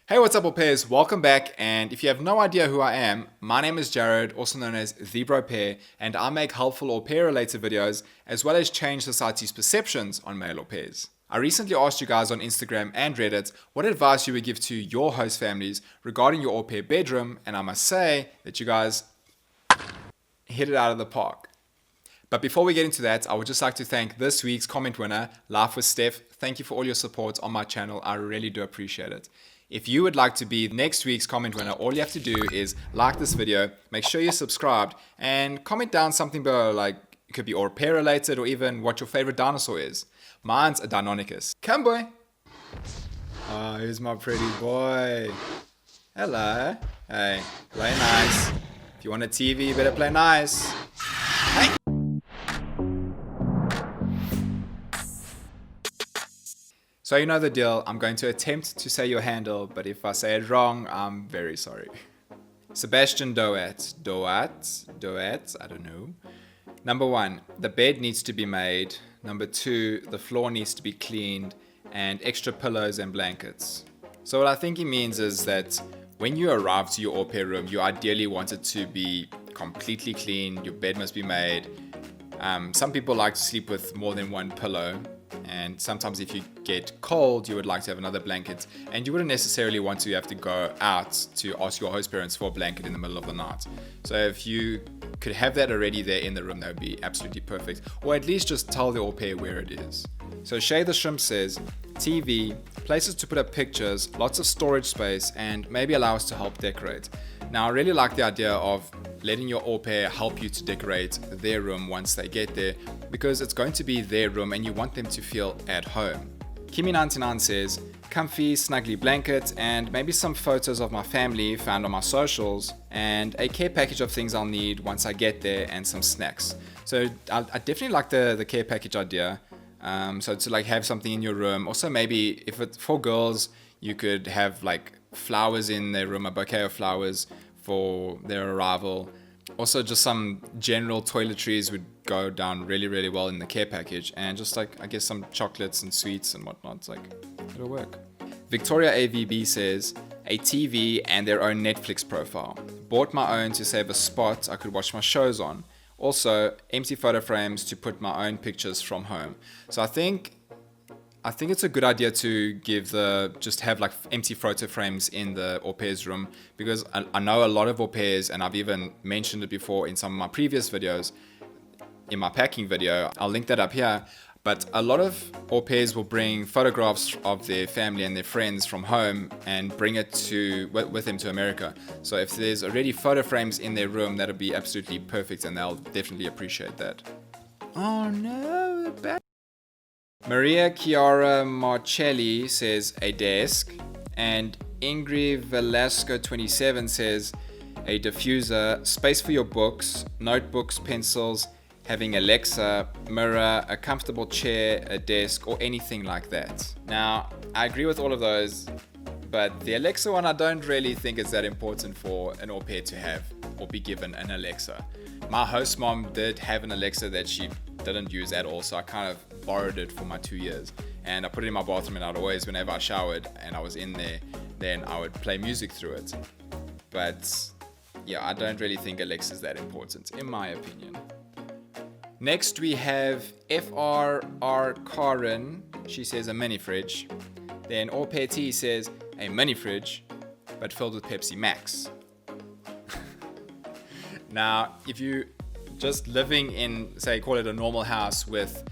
Hey, what's up, au pairs? Welcome back. And if you have no idea who I am, my name is Jared, also known as the Bropair, and I make helpful au pair related videos as well as change society's perceptions on male au pairs. I recently asked you guys on Instagram and Reddit what advice you would give to your host families regarding your au pair bedroom, and I must say that you guys hit it out of the park. But before we get into that, I would just like to thank this week's comment winner, Life with Steph. Thank you for all your support on my channel. I really do appreciate it. If you would like to be next week's comment winner, all you have to do is like this video, make sure you're subscribed, and comment down something below, like it could be au pair related or even what your favorite dinosaur is. Mine's a Deinonychus. Come, boy. Oh, here's my pretty boy. Hello. Hey, play nice. If you want a TV, you better play nice. Hey. So you know the deal, I'm going to attempt to say your handle, but if I say it wrong, I'm very sorry. Sebastian Doat, I don't know. Number 1, the bed needs to be made. Number 2, the floor needs to be cleaned, and extra pillows and blankets. So what I think he means is that when you arrive to your au pair room, you ideally want it to be completely clean, your bed must be made. Some people like to sleep with more than one pillow. And sometimes if you get cold, you would like to have another blanket, and you wouldn't necessarily want to have to go out to ask your host parents for a blanket in the middle of the night. So if you could have that already there in the room, that would be absolutely perfect. Or at least just tell the au pair where it is. So Shay the Shrimp says, TV, places to put up pictures, lots of storage space, and maybe allow us to help decorate. Now I really like the idea of letting your au pair help you to decorate their room once they get there, because it's going to be their room and you want them to feel at home. Kimi99 says, comfy, snuggly blanket, and maybe some photos of my family found on my socials, and a care package of things I'll need once I get there, and some snacks. So I definitely like the care package idea. So to like have something in your room. Also maybe if it's for girls, you could have like flowers in their room, a bouquet of flowers for their arrival. Also just some general toiletries would go down really, really well in the care package, and just like I guess some chocolates and sweets and whatnot. It's like it'll work. Victoria AVB says, a TV and their own Netflix profile. Bought my own to save a spot I could watch my shows on. Also, empty photo frames to put my own pictures from home. So I think it's a good idea to just have like empty photo frames in the au pair's room, because I know a lot of au pairs, and I've even mentioned it before in some of my previous videos, in my packing video, I'll link that up here. But a lot of au pairs will bring photographs of their family and their friends from home and bring it with them to America. So if there's already photo frames in their room, that'll be absolutely perfect, and they'll definitely appreciate that. Oh no, bad. Maria Chiara Marcelli says a desk, and Ingrid Velasco 27 says a diffuser, space for your books, notebooks, pencils, having Alexa, mirror, a comfortable chair, a desk, or anything like that. Now, I agree with all of those, but the Alexa one I don't really think is that important for an au pair to have or be given an Alexa. My host mom did have an Alexa that she didn't use at all, so I kind of borrowed it for my 2 years, and I put it in my bathroom, and I'd always, whenever I showered and I was in there, then I would play music through it. But yeah, I don't really think Alexa's that important, in my opinion. Next we have FRR Karen. She says a mini fridge. Then Au Pair T says a mini fridge, but filled with Pepsi Max. Now, if you just living in, say, call it a normal house with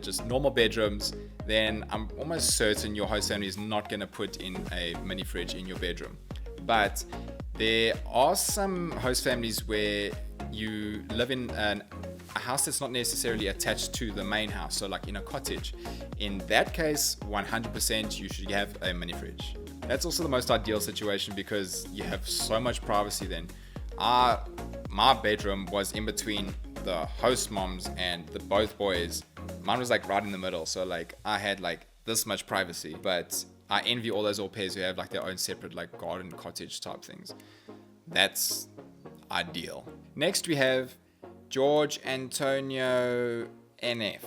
just normal bedrooms, then I'm almost certain your host family is not going to put in a mini fridge in your bedroom. But there are some host families where you live in a house that's not necessarily attached to the main house, so like in a cottage. In that case, 100% you should have a mini fridge. That's also the most ideal situation because you have so much privacy then. My bedroom was in between the host moms and the both boys. Mine was like right in the middle, so like I had like this much privacy, but I envy all those au pairs who have like their own separate like garden cottage type things. That's ideal. Next we have George Antonio NF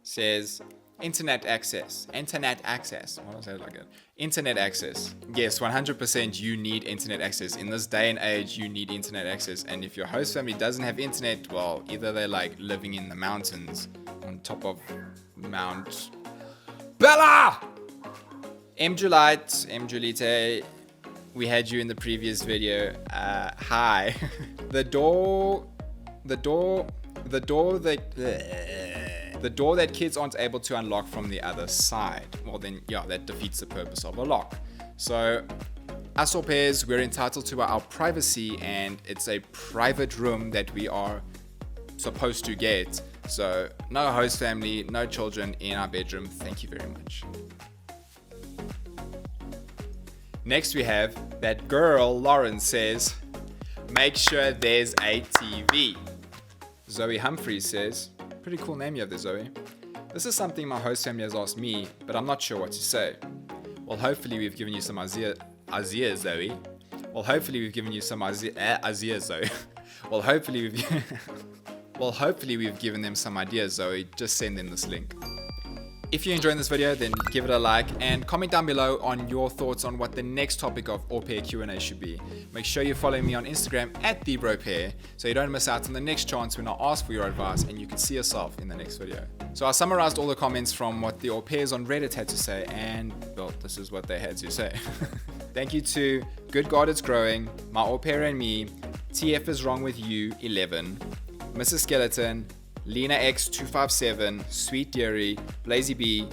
says Internet access. Internet access. Why do I say it like that? Internet access. Yes, 100% you need internet access. In this day and age, you need internet access. And if your host family doesn't have internet, well, either they're like living in the mountains on top of Mount Bella! M. Julite, we had you in the previous video. Hi. The door that kids aren't able to unlock from the other side. Well then, yeah, that defeats the purpose of a lock. So, us au pairs, we're entitled to our privacy, and it's a private room that we are supposed to get. So, no host family, no children in our bedroom. Thank you very much. Next we have that girl, Lauren says, make sure there's a TV. Zoe Humphreys says, pretty cool name you have there, Zoe. This is something my host family has asked me, but I'm not sure what to say. Well, hopefully we've given you some ideas, Zoe. Well, hopefully we've given you some ideas, Zoe. Well, hopefully we've given them some ideas, Zoe. Just send them this link. If you're enjoying this video, then give it a like and comment down below on your thoughts on what the next topic of Au Pair Q&A should be. Make sure you follow me on Instagram at Bropair so you don't miss out on the next chance when I ask for your advice and you can see yourself in the next video. So I summarized all the comments from what the au pairs on Reddit had to say, and well, this is what they had to say. Thank you to Good God It's Growing, My Au Pair and Me, TF is Wrong With You 11, Mrs. Skeleton, Lena X257, Sweet Dairy, Blazy B,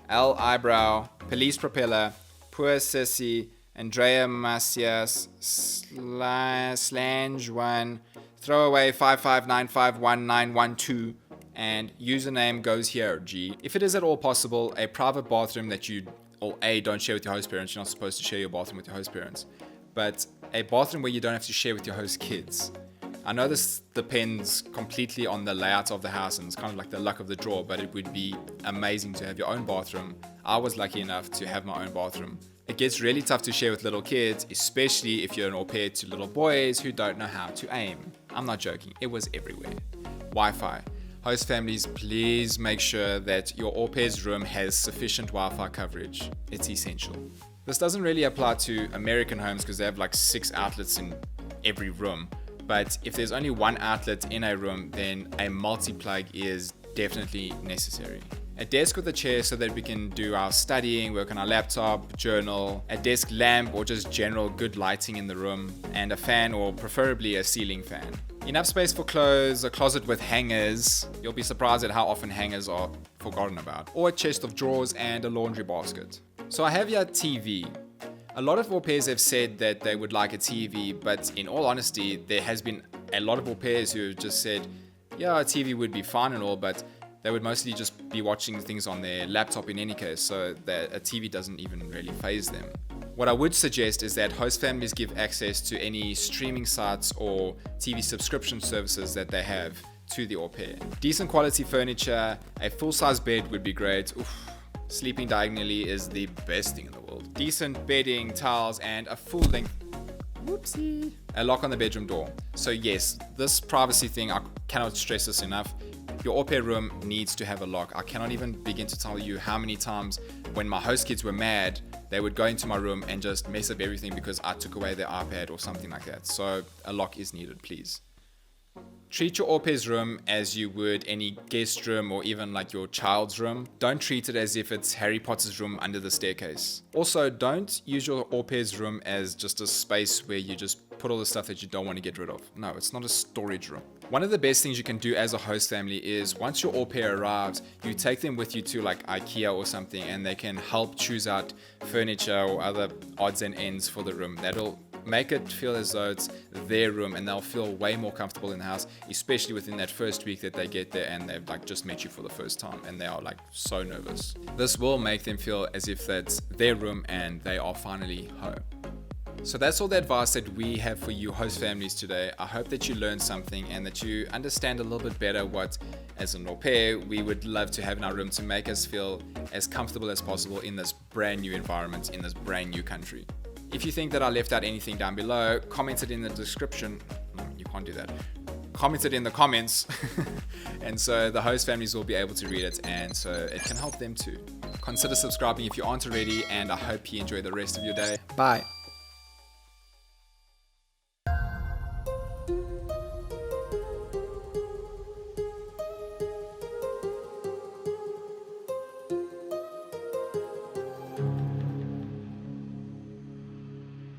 L Eyebrow, Police Propeller, Poor Sissy, Andrea Macias, Slange1, Throwaway 55951912, and username goes here, G. If it is at all possible, a private bathroom that you, or A, don't share with your host parents. You're not supposed to share your bathroom with your host parents, but a bathroom where you don't have to share with your host kids. I know this depends completely on the layout of the house and it's kind of like the luck of the draw, but it would be amazing to have your own bathroom. I was lucky enough to have my own bathroom. It gets really tough to share with little kids, especially if you're an au pair to little boys who don't know how to aim. I'm not joking, it was everywhere. Wi-Fi. Host families, please make sure that your au pair's room has sufficient Wi-Fi coverage. It's essential. This doesn't really apply to American homes because they have like 6 outlets in every room. But if there's only one outlet in a room, then a multi-plug is definitely necessary. A desk with a chair so that we can do our studying, work on our laptop, journal, a desk lamp or just general good lighting in the room, and a fan or preferably a ceiling fan. Enough space for clothes, a closet with hangers. You'll be surprised at how often hangers are forgotten about. Or a chest of drawers and a laundry basket. So I have here TV. A lot of au pairs have said that they would like a TV, but in all honesty, there has been a lot of au pairs who have just said, yeah, a TV would be fine and all, but they would mostly just be watching things on their laptop in any case, so that a TV doesn't even really faze them. What I would suggest is that host families give access to any streaming sites or TV subscription services that they have to the au pair. Decent quality furniture, a full-size bed would be great. Oof. Sleeping diagonally is the best thing in the world. Decent bedding, towels, and a full-length a lock on the bedroom door. So yes, this privacy thing, I cannot stress this enough. Your au pair room needs to have a lock. I cannot even begin to tell you how many times when my host kids were mad, they would go into my room and just mess up everything because I took away their iPad or something like that. So a lock is needed, please. Treat your au pair's room as you would any guest room or even like your child's room. Don't treat it as if it's Harry Potter's room under the staircase. Also, don't use your au pair's room as just a space where you just put all the stuff that you don't want to get rid of. No, it's not a storage room. One of the best things you can do as a host family is once your au pair arrives, you take them with you to like IKEA or something and they can help choose out furniture or other odds and ends for the room. That'll make it feel as though it's their room and they'll feel way more comfortable in the house, especially within that first week that they get there and they've like just met you for the first time and they are like so nervous. This will make them feel as if that's their room and they are finally home. So that's all the advice that we have for you host families today. I hope that you learned something and that you understand a little bit better what, as an au pair, we would love to have in our room to make us feel as comfortable as possible in this brand new environment, in this brand new country. If you think that I left out anything down below, comment it in the description. No, you can't do that. commented in the comments. And so the host families will be able to read it, and so it can help them too. Consider subscribing if you aren't already, and I hope you enjoy the rest of your day. Bye.